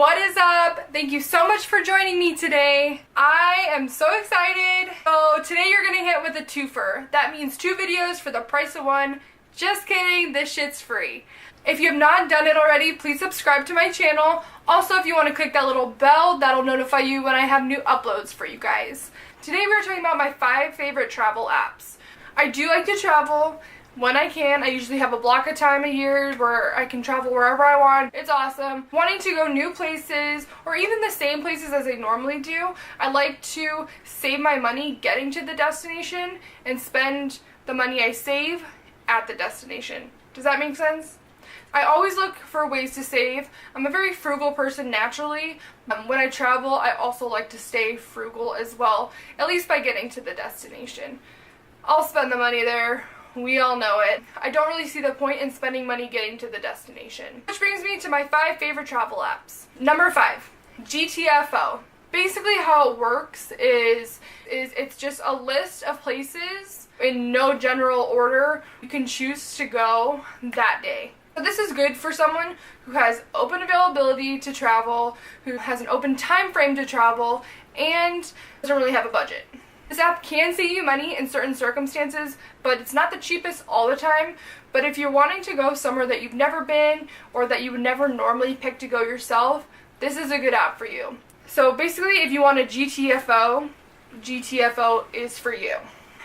What is up? Thank you so much for joining me today. I am so excited. So today you're gonna hit with a twofer. That means 2 videos for the price of 1. Just kidding, this shit's free. If you have not done it already, please subscribe to my channel. Also, if you want to click that little bell, that'll notify you when I have new uploads for you guys. Today we are talking about my 5 favorite travel apps. I do like to travel when I can. I usually have a block of time a year where I can travel wherever I want. It's awesome. Wanting to go new places or even the same places as I normally do, I like to save my money getting to the destination and spend the money I save at the destination. Does that make sense? I always look for ways to save. I'm a very frugal person naturally. When I travel, I also like to stay frugal as well, at least by getting to the destination. I'll spend the money there. We all know it. I don't really see the point in spending money getting to the destination. Which brings me to my 5 favorite travel apps. Number 5, GTFO. Basically how it works is it's just a list of places in no general order you can choose to go that day. So this is good for someone who has open availability to travel, who has an open time frame to travel, and doesn't really have a budget. This app can save you money in certain circumstances, but it's not the cheapest all the time. But if you're wanting to go somewhere that you've never been or that you would never normally pick to go yourself, this is a good app for you. So basically, if you want a GTFO, GTFO is for you.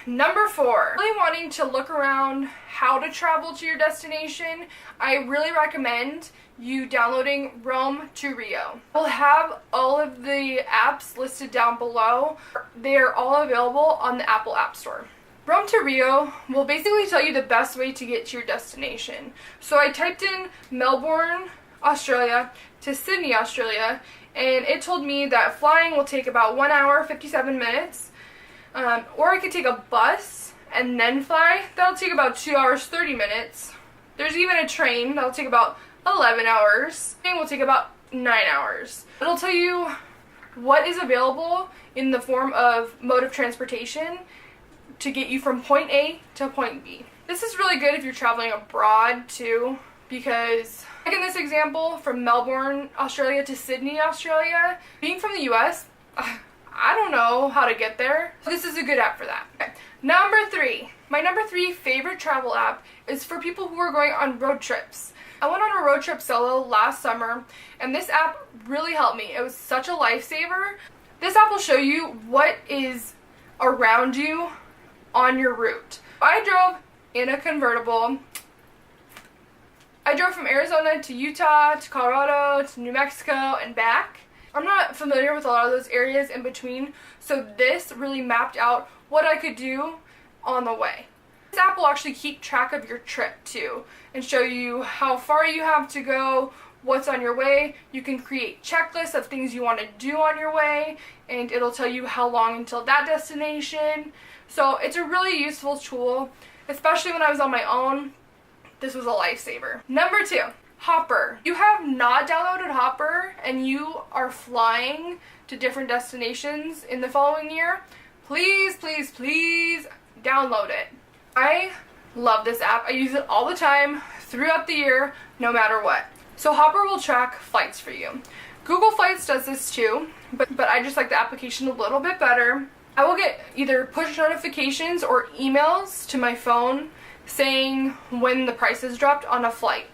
Number 4, really wanting to look around how to travel to your destination, I really recommend you downloading Rome to Rio. I'll have all of the apps listed down below. They are all available on the Apple App Store. Rome to Rio will basically tell you the best way to get to your destination. So I typed in Melbourne, Australia to Sydney, Australia, and it told me that flying will take about 1 hour, 57 minutes. Or I could take a bus and then fly. That'll take about 2 hours, 30 minutes. There's even a train that'll take about 11 hours. Train will take about 9 hours. It'll tell you what is available in the form of mode of transportation to get you from point A to point B. This is really good if you're traveling abroad too, because like in this example, from Melbourne, Australia to Sydney, Australia, being from the US, I don't know how to get there. So this is a good app for that. Okay. Number 3. My number 3 favorite travel app is for people who are going on road trips. I went on a road trip solo last summer, and this app really helped me. It was such a lifesaver. This app will show you what is around you on your route. I drove in a convertible. I drove from Arizona to Utah to Colorado to New Mexico and back. I'm not familiar with a lot of those areas in between, so this really mapped out what I could do on the way. This app will actually keep track of your trip too and show you how far you have to go, what's on your way. You can create checklists of things you want to do on your way, and it'll tell you how long until that destination. So it's a really useful tool, especially when I was on my own. This was a lifesaver. Number 2. Hopper. You have not downloaded Hopper and you are flying to different destinations in the following year, please, please, please download it. I love this app. I use it all the time throughout the year, no matter what. So Hopper will track flights for you. Google Flights does this too, but I just like the application a little bit better. I will get either push notifications or emails to my phone saying when the price has dropped on a flight.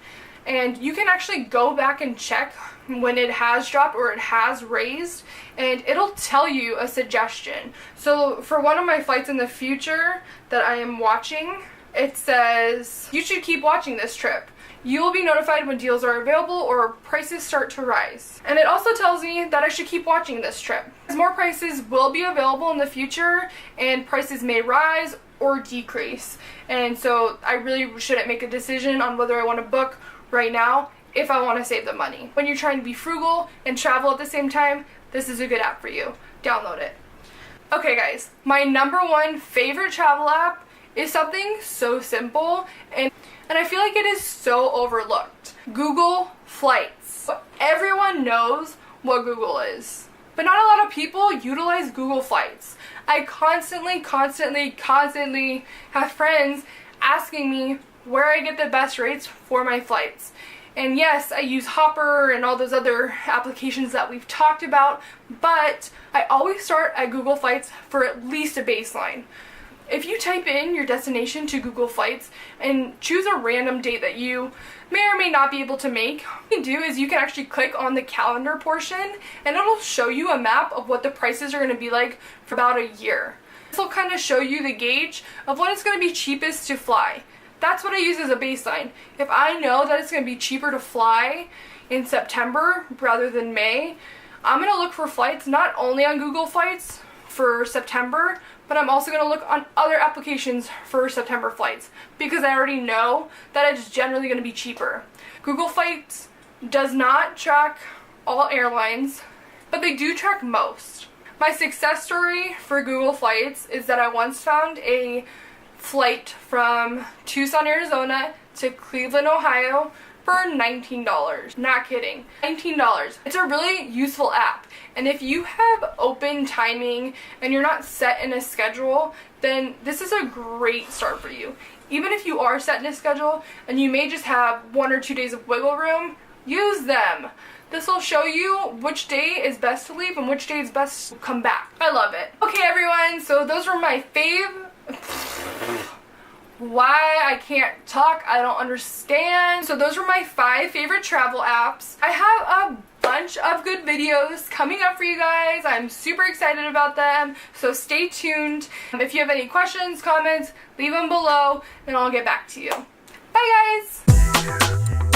And you can actually go back and check when it has dropped or it has raised, and it'll tell you a suggestion. So for one of my flights in the future that I am watching, it says, you should keep watching this trip. You will be notified when deals are available or prices start to rise. And it also tells me that I should keep watching this trip. More prices will be available in the future, and prices may rise or decrease. And so I really shouldn't make a decision on whether I want to book right now if I want to save the money. When you're trying to be frugal and travel at the same time, this is a good app for you. Download it. Okay guys, my number 1 favorite travel app is something so simple and I feel like it is so overlooked. Google Flights. Everyone knows what Google is, but not a lot of people utilize Google Flights. I constantly have friends asking me where I get the best rates for my flights. And yes, I use Hopper and all those other applications that we've talked about, but I always start at Google Flights for at least a baseline. If you type in your destination to Google Flights and choose a random date that you may or may not be able to make, what you can do is you can actually click on the calendar portion and it'll show you a map of what the prices are going to be like for about a year. This will kind of show you the gauge of when it's going to be cheapest to fly. That's what I use as a baseline. If I know that it's going to be cheaper to fly in September rather than May, I'm going to look for flights not only on Google Flights for September, but I'm also going to look on other applications for September flights because I already know that it's generally going to be cheaper. Google Flights does not track all airlines, but they do track most. My success story for Google Flights is that I once found a flight from Tucson, Arizona to Cleveland, Ohio for $19. Not kidding. $19. It's a really useful app. And if you have open timing and you're not set in a schedule, then this is a great start for you. Even if you are set in a schedule and you may just have 1 or 2 days of wiggle room, use them. This will show you which day is best to leave and which day is best to come back. I love it. Okay everyone, so those were my why I can't talk, I don't understand. So those were my 5 favorite travel apps. I have a bunch of good videos coming up for you guys. I'm super excited about them, so stay tuned. If you have any questions, comments, leave them below and I'll get back to you. Bye guys!